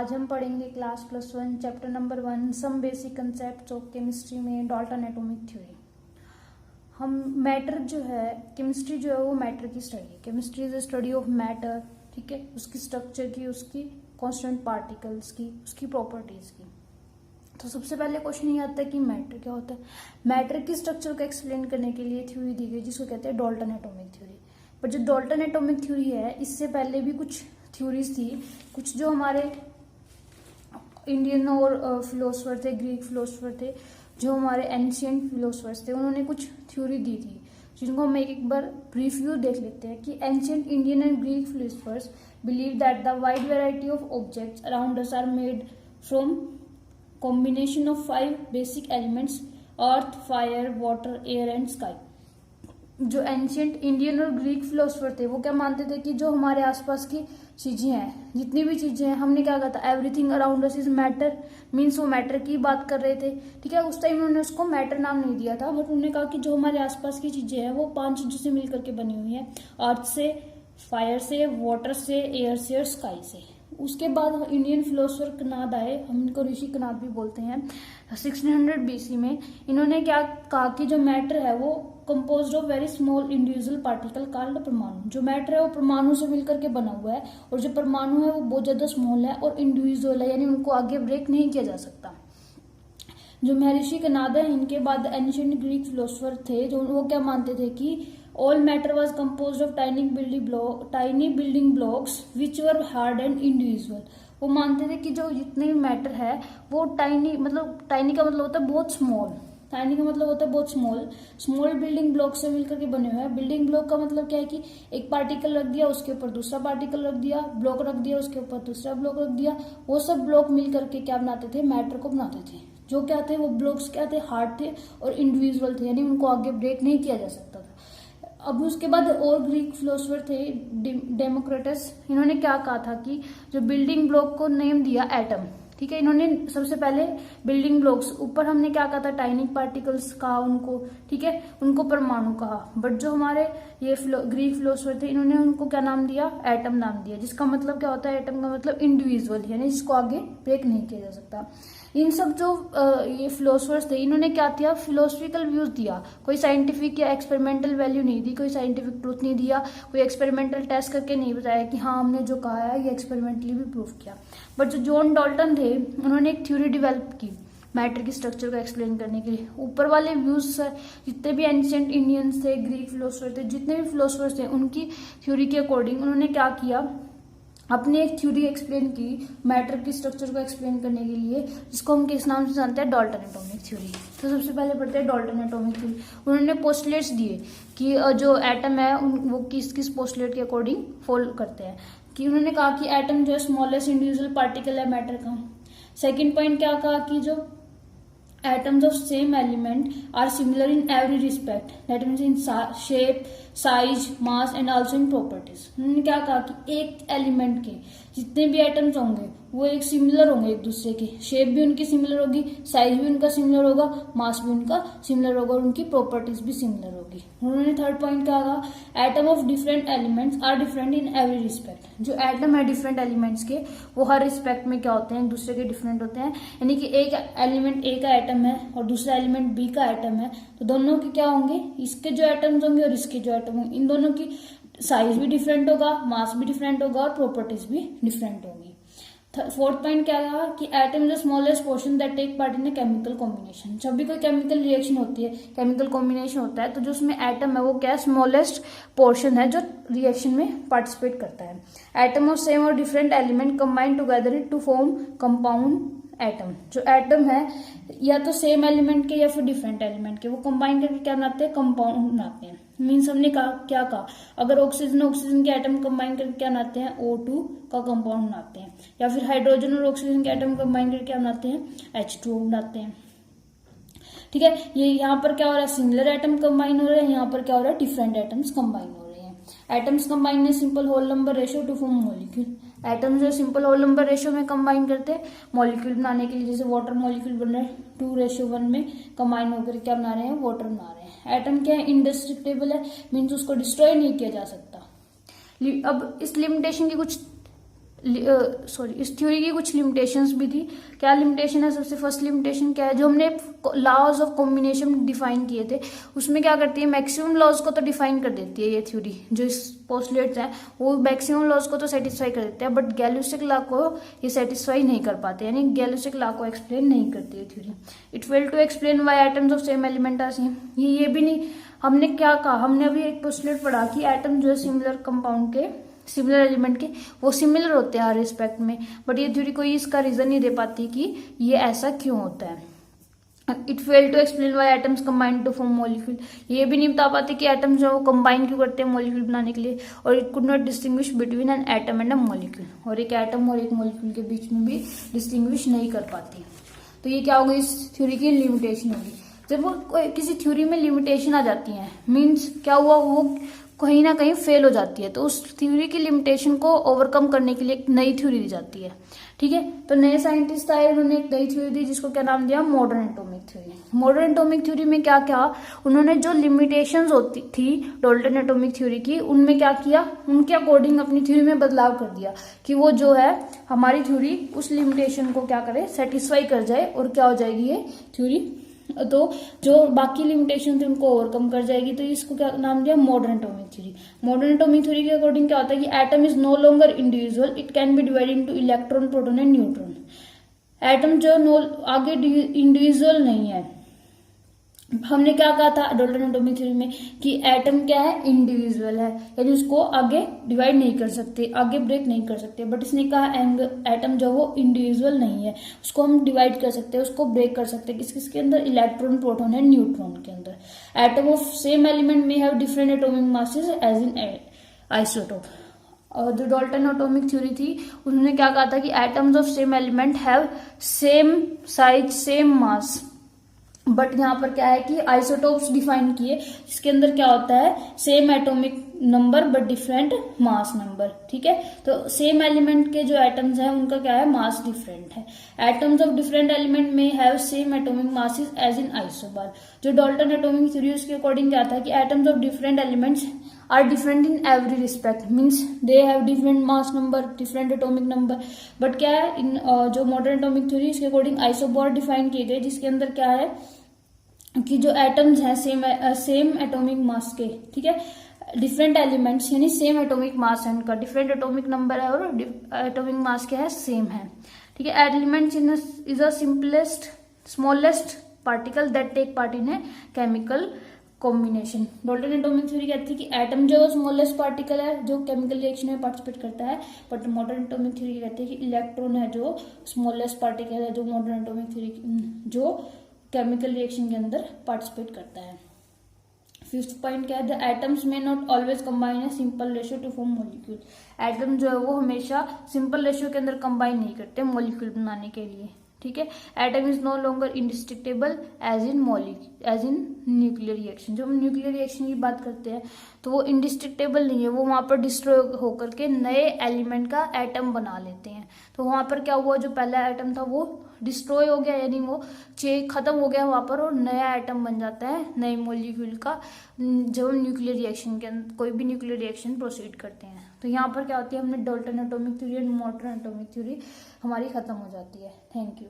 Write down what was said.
आज हम पढ़ेंगे class +1 chapter number 1 some basic concepts of chemistry में डाल्टन एटॉमिक थ्योरी। हम मैटर जो है, केमिस्ट्री जो है वो मैटर की स्टडी है। Chemistry is a study of matter, ठीक है, उसकी स्ट्रक्चर की, उसकी कांस्टेंट पार्टिकल्स की, उसकी प्रॉपर्टीज की। तो सबसे पहले क्वेश्चन ये आता है कि मैटर क्या होता है। मैटर की स्ट्रक्चर को एक्सप्लेन करने के लिए थ्योरी दी गई जिसको कहते हैं डाल्टन एटॉमिक थ्योरी। पर जो डाल्टन एटॉमिक थ्योरी है, इससे पहले भी कुछ थ्योरीज थी, कुछ जो हमारे इंडियन और फिलोसफर थे, ग्रीक फिलोसफर थे, जो हमारे एंशियंट फिलोसफर्स थे, उन्होंने कुछ थ्योरी दी थी जिनको हम एक बार ब्रीफ व्यू देख लेते हैं। कि ancient Indian and Greek philosophers believe that the wide variety of objects around us are made from combination of 5 basic elements earth, fire, water, air and sky. जो एंशियंट इंडियन और Greek philosopher थे वो क्या मानते थे कि जो हमारे आसपास की चीजें हैं, जितनी भी चीजें हैं, हमने क्या कहा था, everything around us is matter, means वो मैटर की बात कर रहे थे, ठीक है। उस टाइम उन्होंने उसको मैटर नाम नहीं दिया था, बट उन्होंने कहा कि जो हमारे आसपास की चीजें हैं वो 5 चीजों से मिलकर के बनी हुई है, अर्थ से, फायर से, वाटर से, एयर से और स्काई से। उसके बाद इंडियन फिलोसफर कनाद आए, हम इनको ऋषि कनाद भी बोलते हैं। 1600 BC में इन्होंने क्या कहा कि जो मैटर है वो composed of very small individual particle called परमाणु। जो मैटर है वो परमाणु से मिलकर के बना हुआ है, और जो परमाणु है वो बहुत ज्यादा स्मॉल है और इंडिविजुअल है, यानी उनको आगे ब्रेक नहीं किया जा सकता। जो महर्षि कनाद है, इनके बाद एंशिएंट ग्रीक फिलोसफर थे, जो वो क्या मानते थे कि all matter was composed of tiny building blocks which were hard and individual. वो मानते थे कि जो जितने भी मैटर है वो टाइनी का मतलब होता है बहुत स्मॉल, टाइनी का मतलब होता है बहुत स्मॉल बिल्डिंग ब्लॉक से मिलकर के बने हुए हैं। बिल्डिंग ब्लॉक का मतलब क्या है कि एक पार्टिकल रख दिया, उसके ऊपर दूसरा पार्टिकल रख दिया, ब्लॉक रख दिया, उसके ऊपर दूसरा ब्लॉक रख दिया, वो सब ब्लॉक मिलकर के क्या बनाते थे, मैटर को बनाते थे। जो क्या थे, वो ब्लॉक्स क्या थे, हार्ड थे और इंडिविजुअल थे, यानी उनको आगे ब्रेक नहीं किया जा सकता था। अब उसके बाद और ग्रीक फिलोसफर थे, डेमोक्रिटस, इन्होंने क्या कहा था कि जो बिल्डिंग ब्लॉक को नेम दिया एटम, ठीक है। इन्होंने सबसे पहले बिल्डिंग ब्लॉक्स, ऊपर हमने क्या कहा था, टाइनी पार्टिकल्स कहा उनको, ठीक है, उनको परमाणु कहा। बट जो हमारे ये ग्रीक फिलोसफर थे, इन्होंने उनको क्या नाम दिया, एटम नाम दिया, जिसका मतलब क्या होता है, एटम का मतलब इंडिविजुअल, यानी जिसको आगे ब्रेक नहीं किया जा सकता। इन सब जो ये फिलोसफर्स थे, इन्होंने क्या किया, फिलोसफिकल व्यूज दिया, कोई साइंटिफिक या एक्सपेरिमेंटल वैल्यू नहीं दी, कोई साइंटिफिक ट्रूथ नहीं दिया, कोई एक्सपेरिमेंटल टेस्ट करके नहीं बताया कि हाँ हमने जो कहा है ये एक्सपेरिमेंटली भी प्रूव किया। बट जो जॉन डाल्टन थे, उन्होंने एक थ्योरी डेवलप की मैटर की स्ट्रक्चर को एक्सप्लेन करने के लिए। ऊपर वाले व्यूज जितने भी एंशिएंट इंडियंस थे, ग्रीक फिलोसफर थे, जितने भी फिलोसफर्स थे, उनकी थ्योरी के अकॉर्डिंग उन्होंने क्या किया, अपनी एक थ्योरी एक्सप्लेन की मैटर की स्ट्रक्चर को एक्सप्लेन करने के लिए, जिसको हम किस नाम से जानते हैं, डाल्टन एटॉमिक थ्योरी। तो सबसे पहले पढ़ते हैं डाल्टन एटॉमिक थ्योरी। उन्होंने पोस्टुलेट्स दिए कि जो एटम है वो किस किस पोस्टुलेट के अकॉर्डिंग फॉलो करते हैं। कि उन्होंने कहा कि एटम जो है स्मॉलेस्ट इंडिविजुअल पार्टिकल है मैटर का। सेकेंड पॉइंट क्या कहा कि जो atoms of same element are similar in every respect, that means in shape, size, mass and also in properties। उन्होंने क्या कहा कि एक एलिमेंट के जितने भी एटम्स होंगे वो एक सिमिलर होंगे एक दूसरे के, शेप भी उनकी सिमिलर होगी, साइज भी उनका सिमिलर होगा, मास भी उनका सिमिलर होगा और उनकी प्रॉपर्टीज भी सिमिलर होगी। उन्होंने थर्ड पॉइंट क्या कहा, atom of different elements are different in every respect. जो एटम है डिफरेंट एलिमेंट्स के, वो हर रिस्पेक्ट में क्या होते हैं, एक दूसरे के डिफरेंट होते हैं। यानी कि एक एलिमेंट ए का एटम है और दूसरा एलिमेंट बी का एटम है, तो दोनों के क्या होंगे, इसके जो एटम्स होंगे और इसके जो एटम होंगे, इन दोनों की साइज भी डिफरेंट होगा, मास भी डिफरेंट होगा और प्रॉपर्टीज भी डिफरेंट होंगी। फोर्थ पॉइंट क्या रहा कि atom is the smallest portion that take part in a chemical combination. जब भी कोई केमिकल रिएक्शन होती है, केमिकल कॉम्बिनेशन होता है, तो जो उसमें एटम है वो क्या, स्मॉलेस्ट पोर्शन है जो रिएक्शन में पार्टिसिपेट करता है। एटम ऑफ सेम और different element combine together to form compound atom. जो एटम है या तो सेम एलिमेंट के या फिर डिफरेंट एलिमेंट के, वो कंबाइन करके क्या बनाते हैं, कंपाउंड बनाते हैं। मीन्स हमने कहा क्या कहा, अगर ऑक्सीजन के एटम कंबाइन करके क्या बनाते हैं, O2 का कंपाउंड बनाते हैं, या फिर हाइड्रोजन और ऑक्सीजन के एटम कंबाइन करके क्या बनाते हैं, H2O बनाते हैं, ठीक है। ये यहाँ पर क्या हो रहा है, सिमिलर एटम कंबाइन हो रहे हैं, यहाँ पर क्या हो रहा है, डिफरेंट एटम्स कंबाइन हो रहे हैं। Atoms combine in simple whole number ratio to form molecule. Atoms जो सिंपल होल नंबर रेशियो में कंबाइन करते हैं मॉलिक्यूल बनाने के लिए, जैसे वाटर मॉलिक्यूल बन रहे हैं 2:1 में कंबाइन होकर क्या बना रहे हैं, वाटर बना रहे हैं। एटम क्या है, इंडिस्ट्रक्टेबल है, मीन्स उसको डिस्ट्रॉय नहीं किया जा सकता। अब इस लिमिटेशन की कुछ इस थ्योरी की कुछ लिमिटेशंस भी थी। क्या लिमिटेशन है? सबसे फर्स्ट लिमिटेशन क्या है, जो हमने लॉज ऑफ कॉम्बिनेशन डिफाइन किए थे उसमें क्या करती है, मैक्सिमम लॉज को तो डिफाइन कर देती है ये थ्योरी, जो इस पोस्टुलेट्स है वो मैक्सिमम लॉज को तो सेटिस्फाई कर देते हैं, बट गैलोसिक लॉ को ये सेटिस्फाई नहीं कर पाते, यानी गैलोसिक लॉ को एक्सप्लेन नहीं करती है theory. It fail to explain why atoms of same element are same. ये भी नहीं, हमने क्या कहा, हमने अभी एक पोस्टुलेट पढ़ा कि एटम जो है सिमिलर कंपाउंड के, सिमिलर एलिमेंट के, वो सिमिलर होते हैं हर रिस्पेक्ट में, बट ये थ्योरी कोई इसका रीजन नहीं दे पाती कि ये ऐसा क्यों होता है। It fail to explain why atoms combine to form molecule. ये भी नहीं बता पाते कि एटम जो वो कंबाइन क्यों करते हैं मॉलिक्यूल बनाने के लिए। और it could not distinguish between an atom and a molecule, और एक एटम और एक मॉलिक्यूल के बीच में भी डिस्टिंग्विश नहीं कर पाती। तो ये क्या होगी, इस थ्योरी की लिमिटेशन होगी। जब वो किसी थ्योरी में लिमिटेशन आ जाती है, मीन्स क्या हुआ, वो कहीं ना कहीं फेल हो जाती है, तो उस थ्योरी की लिमिटेशन को ओवरकम करने के लिए एक नई थ्योरी दी जाती है। ठीक है, तो नए साइंटिस्ट आए, उन्होंने एक नई थ्योरी दी जिसको क्या नाम दिया, modern atomic theory. Modern atomic theory में क्या क्या, उन्होंने जो लिमिटेशंस होती थी डाल्टन एटॉमिक थ्योरी की, उनमें क्या किया, उनके अकॉर्डिंग अपनी थ्योरी में बदलाव कर दिया कि वो जो है हमारी थ्योरी उस लिमिटेशन को क्या करे, सेटिस्फाई कर जाए, और क्या हो जाएगी ये थ्योरी, तो जो बाकी लिमिटेशन थे उनको ओवरकम कर जाएगी। तो इसको क्या नाम दिया, modern atomic theory. Modern atomic theory के अकॉर्डिंग क्या होता है कि atom is no longer individual, it can be divided into electron, proton and neutron. Atom जो आगे इंडिविजुअल नहीं है। हमने क्या कहा था डाल्टन एटॉमिक थ्योरी में कि एटम क्या है, इंडिविजुअल है, यानी उसको आगे डिवाइड नहीं कर सकते, आगे ब्रेक नहीं कर सकते, बट इसने कहा एटम जो वो इंडिविजुअल नहीं है, उसको हम डिवाइड कर सकते हैं, उसको ब्रेक कर सकते हैं, किसके अंदर, इलेक्ट्रॉन, प्रोटॉन एंड न्यूट्रॉन के अंदर। एटम ऑफ सेम एलिमेंट में have different atomic masses as in isotope. और जो डाल्टन एटॉमिक थ्योरी थी उन्होंने क्या कहा था कि atoms of same element have same size, same mass, but यहाँ पर क्या है कि आइसोटोप्स डिफाइन किए, जिसके अंदर क्या होता है, same atomic number but different mass number. ठीक है, तो सेम एलिमेंट के जो एटम्स हैं उनका क्या है, मास डिफरेंट है। एटम्स ऑफ डिफरेंट एलिमेंट में have same atomic masses as in isobar. जो डाल्टन एटॉमिक थ्योरी उसके अकॉर्डिंग क्या था कि atoms of different elements are different in every respect, means they have different mass number, different atomic number, but क्या है, इन जो मॉडर्न एटॉमिक थ्योरी इसके अकॉर्डिंग आइसोबार डिफाइन किए गए, जिसके अंदर क्या है कि जो एटम्स हैं सेम एटॉमिक मास के, ठीक है, डिफरेंट एलिमेंट्स यानी सेम एटॉमिक मास है उनका, डिफरेंट एटॉमिक नंबर है, और एटॉमिक मास क्या है, सेम है। ठीक है, elements is a simplest smallest particle that take part in a chemical combination. Dalton atomic theory कहती है कि एटम जो स्मॉलेस्ट पार्टिकल है जो केमिकल रिएक्शन में पार्टिसिपेट करता है, बट मॉडर्न एटॉमिक थ्योरी कहती है कि इलेक्ट्रॉन है जो स्मॉलेस्ट पार्टिकल है जो मॉडर्न एटॉमिक थ्योरी जो केमिकल रिएक्शन के अंदर पार्टिसिपेट करता है। फिफ्थ पॉइंट क्या है, द एटम्स में not always combine a simple ratio to form molecule. Atom जो है वो हमेशा सिंपल रेशियो के अंदर कंबाइन नहीं करते मॉलिक्यूल बनाने के लिए। ठीक है, atom is no longer indestructible as in nuclear reaction. जब हम न्यूक्लियर रिएक्शन की बात करते हैं तो वो इंडिस्ट्रिक्टेबल नहीं है, वो वहां पर डिस्ट्रॉय होकर के नए एलिमेंट का एटम बना लेते हैं। तो वहां पर क्या हुआ, जो पहला एटम था वो डिस्ट्रॉय हो गया, यानी वो खत्म हो गया वहां पर, और नया एटम बन जाता है नए मॉलिक्यूल का, जब हम न्यूक्लियर रिएक्शन के अंदर कोई भी न्यूक्लियर रिएक्शन प्रोसीड करते हैं। तो यहाँ पर क्या होती है, हमने Dalton atomic theory and modern atomic theory हमारी खत्म हो जाती है। Thank you.